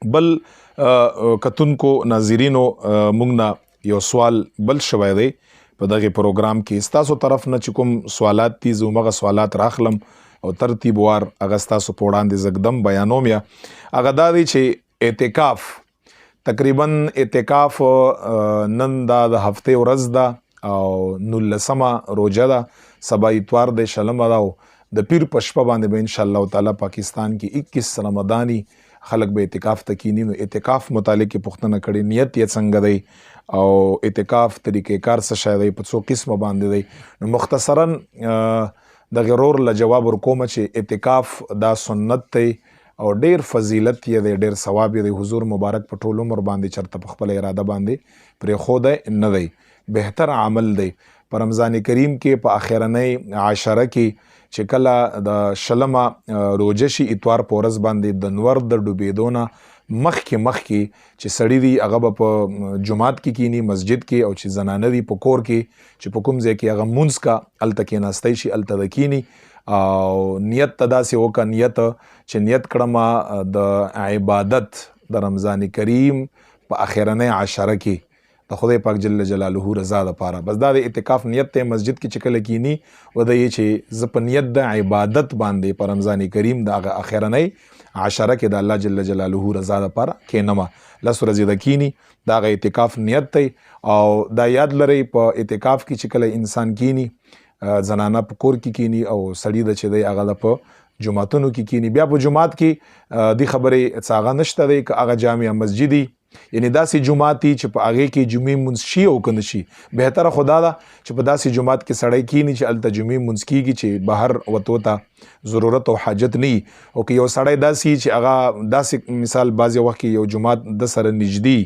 بل کتونکو ناظرینو موږ نه یو سوال بل شوی دی په دغه پروګرام کې ستاسو طرف نه چې کوم سوالات دي زه هغه سوالات راخلم او ترتیب وار هغه ستاسو په وړاندې زګدم بیانوم یا هغه دا دی چې اعتکاف تقریبا اعتکاف نن دا د هفته ورځ ده او 19 روزه ده سبا اتوار د شلمه ده او د پیر په شپه باندې به ان شاء الله تعالی پاکستان کې 21 رمضاني خلق به اعتکاف تکینی نو اعتکاف متعلق پوښتنه کړي نیت یې څنګه دی او اعتکاف طریقې کار څه شی دی په څو قسمه باندې دی نو مختصرا د غرور له جواب ورکوم چې اعتکاف دا سنت دی او ډیر فضیلت یې دی ډیر ثواب یې دی حضور مبارک په ټول عمر باندې چرته په خپل اراده باندې پرې خو نه دی بهتر عمل دی په رمضان کریم کې په اخرنۍ عشره کې چې کله د شلمه روزه شي اتوار په ورځ باندې د نور د ډوبېدو نه مخکې چې سړی دی هغه په جماعت کې کینی مسجد کې او چې زنانه دی په کور کې چې په کوم ځای کې هغه مونځ کا الته کې ناستای شي الته د کینی او نیت ته داسې وکړه نیت چې نیت کړم د عبادت د رمضان کریم په اخرنۍ عشره کې د خدای پاک جل جلاله رضا لپاره بس دا د اعتکاف نیت ته مسجد کې چې کله کینی و د چې ز په نیت د عبادت باندې په رمضان کریم د اخرنۍ عشره کې د الله جل جلاله رضا لپاره کینما لس ورځې د کینی دا غ اعتکاف نیت ته او دا یاد لري په اعتکاف کې چې کله انسان کینی زنانه په کور کې کینی او سړی د چې دی هغه په جمعتونو کې کینی بیا په جمعات کې دی خبرې څاغه نشته دی که هغه جامع مسجدي یعنی داسې جمعاتي چې په هغه کې جمعې مونځ شي او کنه شي بهتره خدا دا چې په داسې جمعات کې سړی کینی چې الته جمعې مونځ کیږي چې بهر وته ته ضرورت او حاجت نه او که یو سړی داسې چې هغه داسې مثال بعضی وخت کې یو جمعات د سره نږدې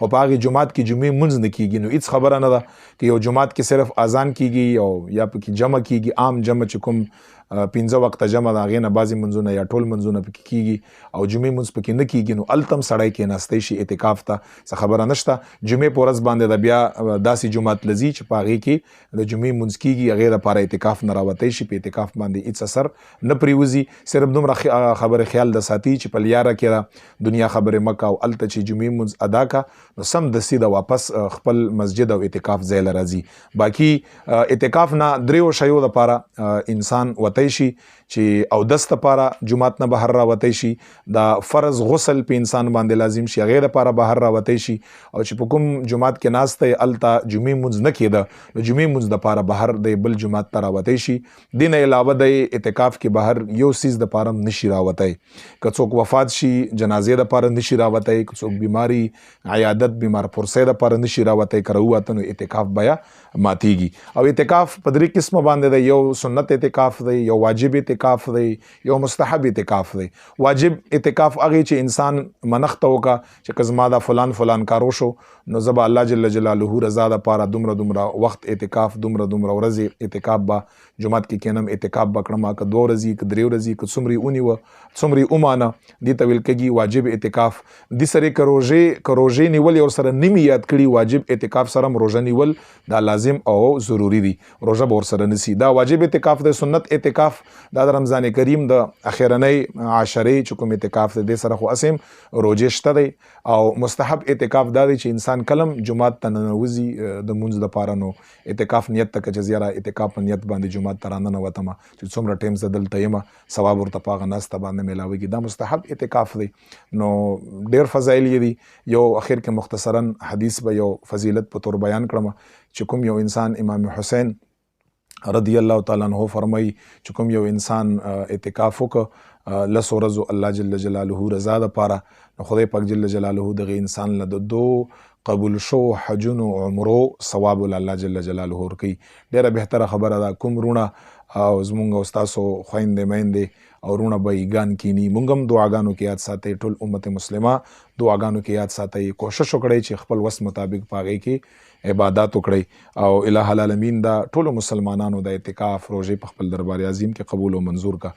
او په هغه جمعات کې جمعې مونځ نه کیږي نو هیڅ خبره نه ده چې یو جمعات کې صرف اذان کیږي او یا پکې جمع کیږي عام جمع چې کوم 15 وخت جمع دا غینه بعضی منځونه یا ټول منځونه پکې کیږي او جمعې منځ پکې نه کیږي نو التم سړی کې ناستې شي اعتکاف ته څه خبره نشته جمعې په ورځ باندې د بیا داسې جمعات لذي چې پاغي کې د جمعې منځ کیږي غیر لپاره اعتکاف نه راوتی شي په اعتکاف باندې هیڅ اثر نه پریوزي صرف دومره خبره خیال د ساتي چې په لیاره کې دنیا خبره مکه او الته چې جمعې منځ ادا کا نو سم د سیده واپس خپل مسجد او اعتکاف ځای لراځي باقی اعتکاف نه دریو شیو لپاره انسان وتی شي چې او دست لپاره جمعات نه بهر راوتی شي دا فرض غسل په انسان باندې لازم شي غیر لپاره بهر راوتی شي او چې په کوم جمعات کې ناسته الته جمعې منځ نه کېده نو جمعې منځ د لپاره بهر د بل جمعات ته راوتی شي دین علاوه د اعتکاف کې بهر یو سیز د لپاره نشي راوتی که څوک وفات شي جنازې د لپاره نشي راوتی که څوک بیماری عیادت بیمار پرسې د لپاره نشي راوتی کروته نو اعتکاف بیا ماتيږي او اعتکاف په درې قسمه باندې د یو سنت اعتکاف دی یو واجب اعتکاف دی یو مستحب اعتکاف دی واجب اعتکاف هغه چې انسان منښت وکا چې کزما دا فلان کارو شو نو زبا الله جل جلاله رضا د پاره دومره وخت اعتکاف دومره ورځې اعتکاف با جمعات کې کینم اعتکاف بکړم که 2 ورځې که 3 ورځې که څومره اومانه دي تویل کېږي واجب اعتکاف د سره کروژې نیول یو سره نیمه یاد کړي واجب اعتکاف سره روزه نیول دا لازم او ضروری دي روزه به سره نسی دا واجب اعتکاف د سنت اعتکاف دا رمضان کریم د اخرنۍ عشره چې کوم اعتکاف د سره خو اسیم روزه شته دی او مستحب اعتکاف دا دی چې انسان کلم جمعات ته ننوزي د منځ د پاره نو اعتکاف نیت ته چې زیاره اعتکاف نیت باندې جمعات ترانه نه وته چې څومره ټیم زدل ته ثواب ورته پاغه ناسته باندې ملاويږي دا مستحب اعتکاف دی نو ډیر فضایل دي یو اخر کې مختصرا حدیث به یو فضیلت په تور بیان کړم چې کوم یو انسان امام حسین رضی الله تعالی عنہ فرمای چې کوم یو انسان اعتکاف وکړه لس ورځو الله جل جلاله رضا لپاره نو خدای پاک جل جلاله دغه انسان له دو قبول شو حجون او عمرو ثواب الله جل جلاله ورکی ډیره بهتره خبره ده کوم رونه او زمونږ استادو خويندې میندې او رونه به ایګان کینی مونږ هم دعاګانو کې یاد ساتي ټول امت مسلمه دعاګانو کې یاد ساتي کوشش وکړي چې خپل وس مطابق پاغي کې عبادت وکړي او الہ العالمین دا ټول مسلمانانو د اعتکاف روزه په خپل دربار عظیم کې قبول او منظور کا